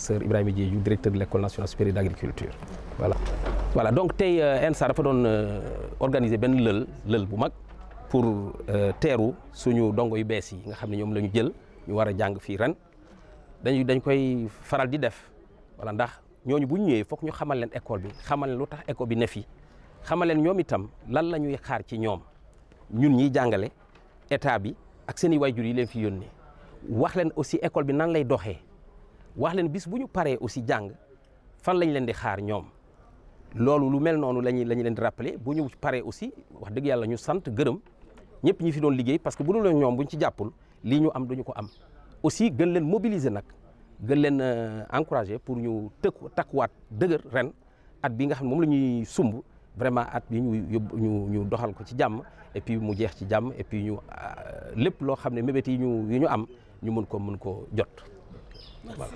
professeur Ibrahima Diédhiou, directeur de l'école nationale supérieure d'agriculture. Voilà donc tey ENSA dafa doon organiser benn lël bu mag pour teeru suñu dongo yu bees yi nga xam ne ñoom la ñu jël ñu war a jàng fii ren dañ koy faral di def voilà ndax ñooñu bu ñu ñëwee foog ñu xamal leen école bi xamal leen lu tax école bi ne fi xamal leen ñoom itam lan la ñuy xaar ci ñoom ñun ñiy jàngale état bi ak seen i waajur yi leen fi yónnee wax leen aussi école bi nan lay doxee wax leen bis bu ñu paree aussi jàng fan lañ leen di xaar ñoom loolu lu mel noonu lañu leen di rappeler bu ñu paree aussi wax dëgg yàlla ñu sant gërëm ñëpp ñi fi doon liggéey parce que bu dul ñoom buñ ci jàppul lii ñu am duñu ko am aussi gën leen mobiliser nag gën leen encourager pour ñu takkuwaat dëgër ren at bi nga xam ne moom la ñuy sumb vraiment at bi ñu doxal ko ci jàmm et puis mu jeex ci jàmm et puis ñu lépp loo xam ne mébét yi ñu am ñu mën ko jot. Voilà.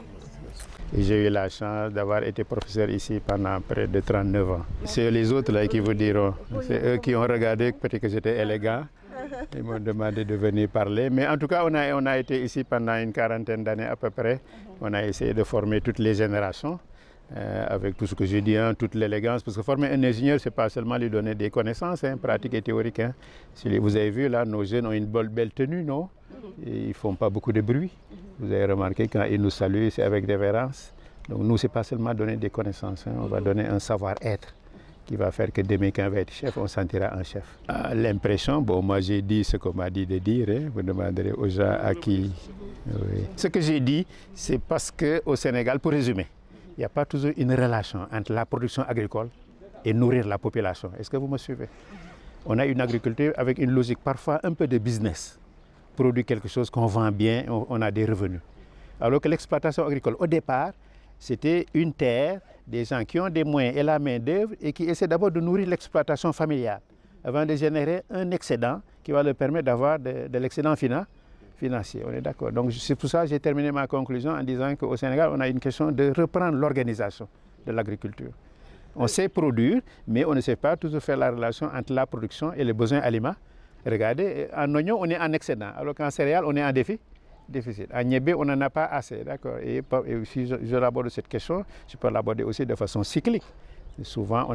J'ai eu la chance d'avoir été professeur ici pendant près de 39 ans. C'est les autres là qui vous diront. C'est eux qui ont regardé peut-être que j'étais élégant. Ils m'ont demandé de venir parler. Mais en tout cas, on a été ici pendant une quarantaine d'années à peu près. On a essayé de former toutes les générations. Avec tout ce que je dis, toute l'élégance, parce que former un ingénieur, c'est pas seulement lui donner des connaissances pratiques et théoriques. Si vous avez vu là, nos jeunes ont une belle tenue, non? Et ils font pas beaucoup de bruit. Vous avez remarqué quand ils nous saluent, c'est avec révérence. Donc nous, c'est pas seulement donner des connaissances, on va donner un savoir-être qui va faire que demain, quand on va être chef, on sentira un chef. L'impression, bon, moi j'ai dit ce qu'on m'a dit de dire, vous demanderez aux gens à qui. Oui. Ce que j'ai dit, c'est parce qu'au Sénégal, pour résumer, il n'y a pas toujours une relation entre la production agricole et nourrir la population. Est-ce que vous me suivez? On a une agriculture avec une logique parfois un peu de business. Produire quelque chose qu'on vend bien, on a des revenus. Alors que l'exploitation agricole, au départ, c'était une terre, des gens qui ont des moyens et la main-d'œuvre et qui essaient d'abord de nourrir l'exploitation familiale avant de générer un excédent qui va leur permettre d'avoir de l'excédent financier. On est d'accord. Donc c'est pour ça que j'ai terminé ma conclusion en disant qu'au Sénégal, on a une question de reprendre l'organisation de l'agriculture. On sait produire, mais on ne sait pas toujours faire la relation entre la production et les besoins alimentaires. Regardez, en oignon, on est en excédent, alors qu'en céréales, on est en déficit. En niébé, on n'en a pas assez, d'accord. Et si je l'aborde cette question, je peux l'aborder aussi de façon cyclique. Souvent,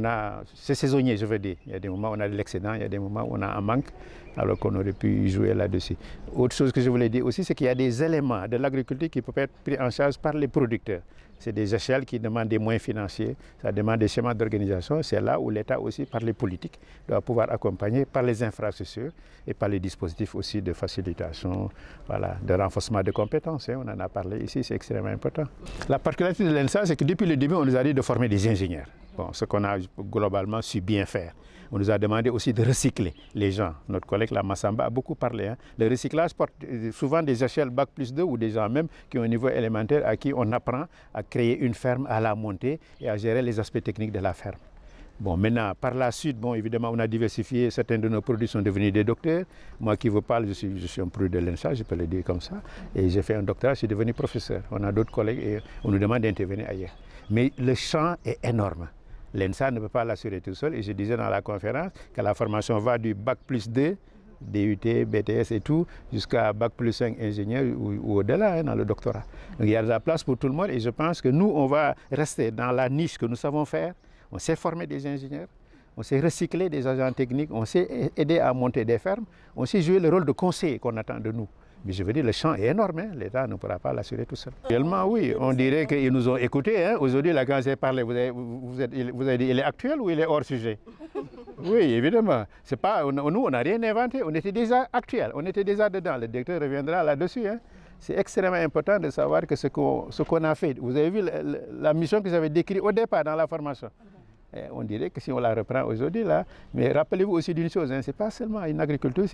c'est saisonnier, je veux dire. Il y a des moments où on a de l'excédent, il y a des moments où on a un manque, alors qu'on aurait pu jouer là-dessus. Autre chose que je voulais dire aussi, c'est qu'il y a des éléments de l'agriculture qui peuvent être pris en charge par les producteurs. C'est des échelles qui demandent des moyens financiers, ça demande des schémas d'organisation. C'est là où l'État aussi, par les politiques, doit pouvoir accompagner par les infrastructures et par les dispositifs aussi de facilitation, voilà, de renforcement de compétences. On en a parlé ici, c'est extrêmement important. La particularité de l'ENSA, c'est que depuis le début, on nous a dit de former des ingénieurs. Bon, ce qu'on a globalement su bien faire. On nous a demandé aussi de recycler les gens. Notre collègue la Massamba a beaucoup parlé. Le recyclage porte souvent des échelles Bac+2 ou des gens même qui ont un niveau élémentaire à qui on apprend à créer une ferme, à la monter et à gérer les aspects techniques de la ferme. Bon, maintenant, par la suite, bon, évidemment, on a diversifié. Certains de nos produits sont devenus des docteurs. Moi qui vous parle, je suis un produit de l'ENSA, je peux le dire comme ça. Et j'ai fait un doctorat, je suis devenu professeur. On a d'autres collègues et on nous demande d'intervenir ailleurs. Mais le champ est énorme. L'ENSA ne peut pas l'assurer tout seul. Et je disais dans la conférence que la formation va du Bac+2, DUT, BTS et tout, jusqu'à Bac+5 ingénieur ou au-delà dans le doctorat. Donc il y a de la place pour tout le monde et je pense que nous, on va rester dans la niche que nous savons faire. On sait former des ingénieurs, on sait recycler des agents techniques, on sait aider à monter des fermes, on sait jouer le rôle de conseiller qu'on attend de nous. Mais je veux dire, le champ est énorme, l'État ne pourra pas l'assurer tout seul. Réellement, oui, on dirait qu'ils nous ont écoutés. Aujourd'hui, là, quand j'ai parlé, vous avez dit, il est actuel ou il est hors sujet? Oui, évidemment. C'est pas, nous, on n'a rien inventé, on était déjà actuel, on était déjà dedans. Le directeur reviendra là-dessus. C'est extrêmement important de savoir que ce qu'on a fait, vous avez vu la mission que j'avais décrite au départ dans la formation. On dirait que si on la reprend aujourd'hui, là, mais rappelez-vous aussi d'une chose, c'est pas seulement une agriculture,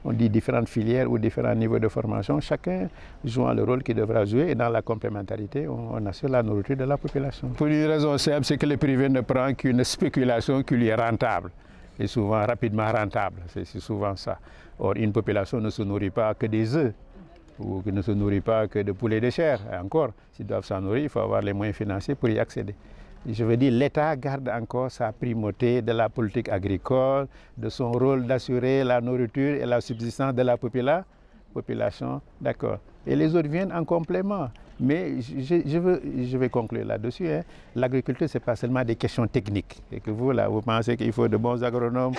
on dit différentes filières ou différents niveaux de formation, chacun jouant le rôle qu'il devra jouer et dans la complémentarité, on assure la nourriture de la population. Pour une raison simple, c'est que le privé ne prend qu'une spéculation qui lui est rentable, et souvent rapidement rentable, c'est souvent ça. Or, une population ne se nourrit pas que des œufs, ou qui ne se nourrit pas que de poulet de chair. Et encore, s'ils doivent s'en nourrir, il faut avoir les moyens financiers pour y accéder. Je veux dire, l'État garde encore sa primauté de la politique agricole, de son rôle d'assurer la nourriture et la subsistance de la population, d'accord. Et les autres viennent en complément. Mais je vais conclure là-dessus. Hein. L'agriculture, ce n'est pas seulement des questions techniques. Et que vous, là, vous pensez qu'il faut de bons agronomes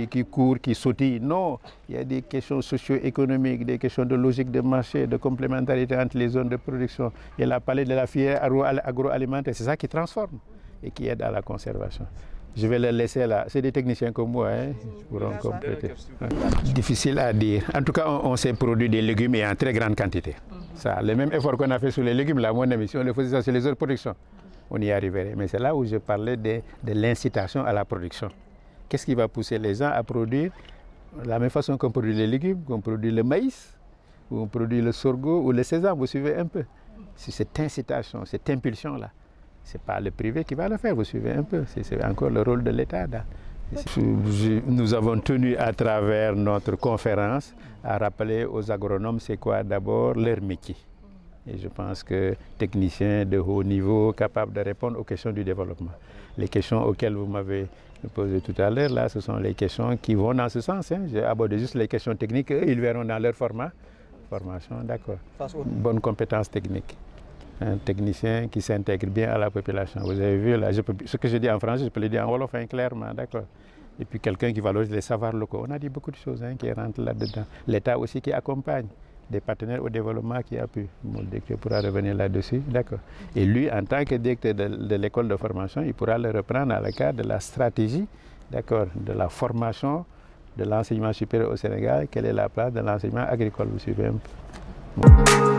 qui courent, qui sautillent. Non, il y a des questions socio-économiques, des questions de logique de marché, de complémentarité entre les zones de production. Il a parlé de la filière agroalimentaire. C'est ça qui transforme et qui aide à la conservation. Je vais le laisser là. C'est des techniciens comme moi qui pourront compléter. Difficile à dire. En tout cas, on s'est produit des légumes et en très grande quantité. Ça, le même effort qu'on a fait sur les légumes, là, mon ami, si on le faisait ça sur les autres productions, on y arriverait. Mais c'est là où je parlais de l'incitation à la production. Qu'est-ce qui va pousser les gens à produire de la même façon qu'on produit les légumes, qu'on produit le maïs, ou on produit le sorgho ou le sésame, vous suivez un peu. C'est cette incitation, cette impulsion-là. Ce n'est pas le privé qui va le faire, vous suivez un peu. C'est encore le rôle de l'État. Nous avons tenu à travers notre conférence à rappeler aux agronomes c'est quoi d'abord leur métier. Et je pense que techniciens de haut niveau capables de répondre aux questions du développement. Les questions auxquelles vous m'avez posé tout à l'heure, là, ce sont les questions qui vont dans ce sens. Hein. J'ai abordé juste les questions techniques, eux, ils verront dans leur formation, d'accord. Bonne compétence technique. Un technicien qui s'intègre bien à la population. Vous avez vu, là, ce que je dis en français, je peux le dire en wolof clairement, d'accord. Et puis quelqu'un qui valorise les savoirs locaux. On a dit beaucoup de choses qui rentrent là-dedans. L'État aussi qui accompagne, des partenaires au développement qui appuient. Mon directeur pourra revenir là-dessus, d'accord. Et lui, en tant que directeur de l'école de formation, il pourra le reprendre dans le cadre de la stratégie, d'accord, de la formation, de l'enseignement supérieur au Sénégal. Quelle est la place de l'enseignement agricole, vous suivez un peu.